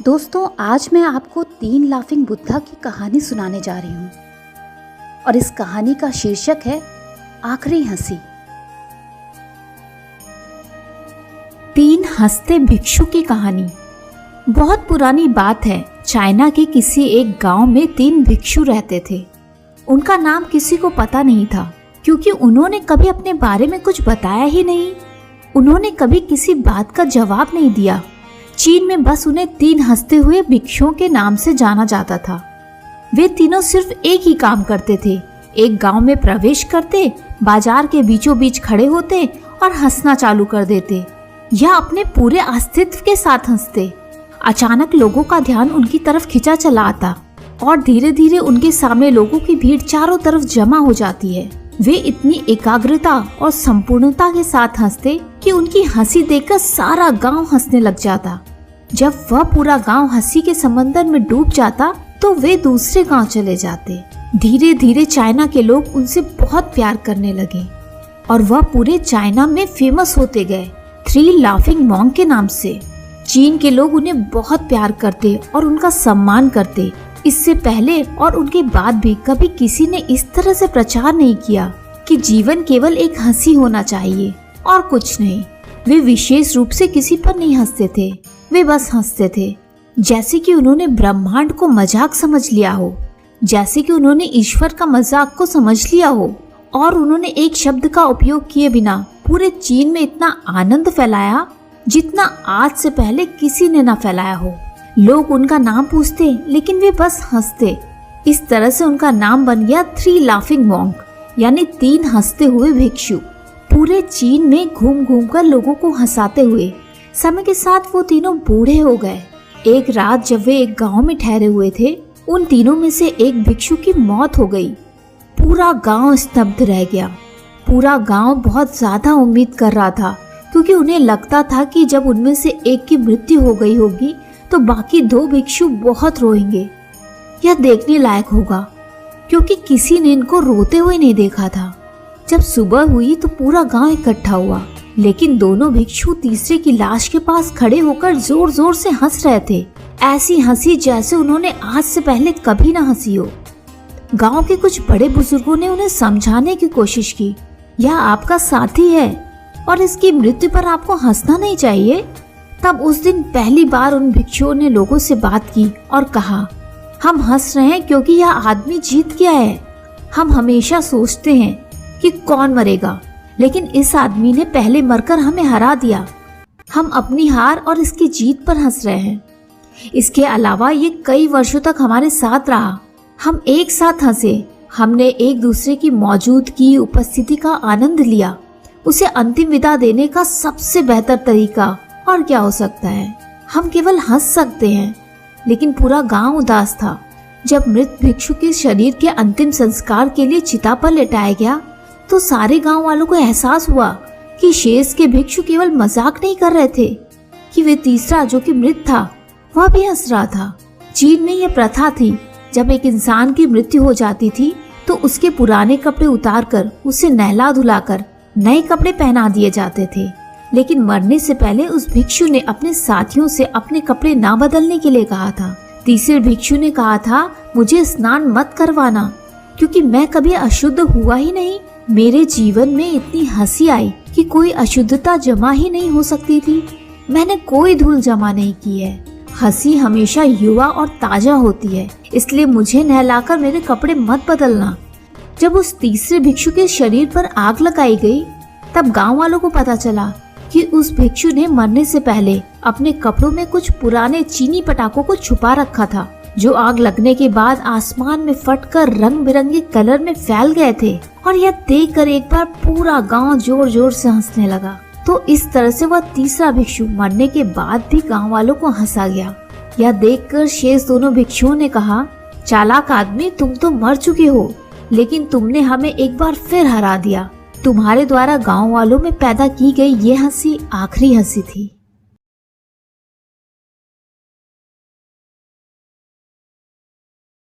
दोस्तों, आज मैं आपको 3 लाफिंग बुद्धा की कहानी सुनाने जा रही हूँ और इस कहानी का शीर्षक है आखिरी हंसी। 3 हंसते भिक्षु की कहानी। बहुत पुरानी बात है। चाइना के किसी एक गांव में 3 भिक्षु रहते थे। उनका नाम किसी को पता नहीं था, क्योंकि उन्होंने कभी अपने बारे में कुछ बताया ही नहीं। उन्होंने कभी किसी बात का जवाब नहीं दिया। चीन में बस उन्हें 3 हंसते हुए भिक्षुओं के नाम से जाना जाता था। वे तीनों सिर्फ एक ही काम करते थे। एक गांव में प्रवेश करते, बाजार के बीचों बीच खड़े होते और हंसना चालू कर देते, या अपने पूरे अस्तित्व के साथ हंसते। अचानक लोगों का ध्यान उनकी तरफ खिंचा चला आता और धीरे धीरे उनके सामने लोगों की भीड़ चारों तरफ जमा हो जाती है। वे इतनी एकाग्रता और संपूर्णता के साथ हंसते कि उनकी हंसी देखकर सारा गांव हंसने लग जाता। जब वह पूरा गांव हंसी के समंदर में डूब जाता तो वे दूसरे गांव चले जाते। धीरे धीरे चाइना के लोग उनसे बहुत प्यार करने लगे और वह पूरे चाइना में फेमस होते गए, 3 लाफिंग मॉन्क के नाम से। चीन के लोग उन्हें बहुत प्यार करते और उनका सम्मान करते। इससे पहले और उनके बाद भी कभी किसी ने इस तरह से प्रचार नहीं किया कि जीवन केवल एक हंसी होना चाहिए और कुछ नहीं। वे विशेष रूप से किसी पर नहीं हंसते थे, वे बस हंसते थे, जैसे कि उन्होंने ब्रह्मांड को मजाक समझ लिया हो, जैसे कि उन्होंने ईश्वर का मजाक को समझ लिया हो। और उन्होंने एक शब्द का उपयोग किए बिना पूरे चीन में इतना आनंद फैलाया जितना आज से पहले किसी ने ना फैलाया हो। लोग उनका नाम पूछते, लेकिन वे बस हंसते। इस तरह से उनका नाम बन गया 3 लाफिंग मॉन्क, यानी 3 हंसते हुए भिक्षु। पूरे चीन में घूम घूम कर लोगों को हंसाते हुए समय के साथ वो तीनों बूढ़े हो गए। एक रात जब वे एक गांव में ठहरे हुए थे, उन तीनों में से एक भिक्षु की मौत हो गई। पूरा गांव स्तब्ध रह गया। पूरा गांव बहुत ज्यादा उम्मीद कर रहा था, क्योंकि उन्हें लगता था कि जब उनमें से एक की मृत्यु हो गई होगी तो बाकी 2 भिक्षु बहुत रोएंगे। यह देखने लायक होगा, क्योंकि किसी ने इनको रोते हुए नहीं देखा था। जब सुबह हुई तो पूरा गांव इकट्ठा हुआ, लेकिन दोनों भिक्षु तीसरे की लाश के पास खड़े होकर जोर जोर से हंस रहे थे। ऐसी हंसी जैसे उन्होंने आज से पहले कभी ना हंसी हो। गांव के कुछ बड़े बुजुर्गों ने उन्हें समझाने की कोशिश की, यह आपका साथी है और इसकी मृत्यु पर आपको हंसना नहीं चाहिए। तब उस दिन पहली बार उन भिक्षुओं ने लोगों से बात की और कहा, हम हंस रहे हैं क्योंकि यह आदमी जीत गया है। हम हमेशा सोचते हैं कि कौन मरेगा, लेकिन इस आदमी ने पहले मरकर हमें हरा दिया। हम अपनी हार और इसकी जीत पर हंस रहे हैं। इसके अलावा ये कई वर्षों तक हमारे साथ रहा। हम एक साथ हंसे, हमने एक दूसरे की मौजूदगी, उपस्थिति का आनंद लिया। उसे अंतिम विदा देने का सबसे बेहतर तरीका और क्या हो सकता है। हम केवल हंस सकते हैं। लेकिन पूरा गांव उदास था। जब मृत भिक्षु के शरीर के अंतिम संस्कार के लिए चिता पर लेटाया गया तो सारे गांव वालों को एहसास हुआ कि शेष के भिक्षु केवल मजाक नहीं कर रहे थे, कि वे तीसरा जो कि मृत था वह भी हंस रहा था। चीन में यह प्रथा थी, जब एक इंसान की मृत्यु हो जाती थी तो उसके पुराने कपड़े उतारकर उसे नहला धुलाकर नए कपड़े पहना दिए जाते थे। लेकिन मरने से पहले उस भिक्षु ने अपने साथियों से अपने कपड़े ना बदलने के लिए कहा था। तीसरे भिक्षु ने कहा था, मुझे स्नान मत करवाना, क्योंकि मैं कभी अशुद्ध हुआ ही नहीं। मेरे जीवन में इतनी हंसी आई कि कोई अशुद्धता जमा ही नहीं हो सकती थी। मैंने कोई धूल जमा नहीं की है। हंसी हमेशा युवा और ताजा होती है, इसलिए मुझे नहलाकर मेरे कपड़े मत बदलना। जब उस तीसरे भिक्षु के शरीर पर आग लगाई गई, तब गांव वालों को पता चला कि उस भिक्षु ने मरने से पहले अपने कपड़ों में कुछ पुराने चीनी पटाखों को छुपा रखा था, जो आग लगने के बाद आसमान में फटकर रंग बिरंगे कलर में फैल गए थे। और यह देखकर एक बार पूरा गांव जोर जोर से हंसने लगा। तो इस तरह से वह तीसरा भिक्षु मरने के बाद भी गांव वालों को हंसा गया। यह देखकर शेष दोनों भिक्षुओं ने कहा, चालाक आदमी, तुम तो मर चुके हो, लेकिन तुमने हमें एक बार फिर हरा दिया। तुम्हारे द्वारा गांव वालों में पैदा की गई ये हंसी आखिरी हंसी थी।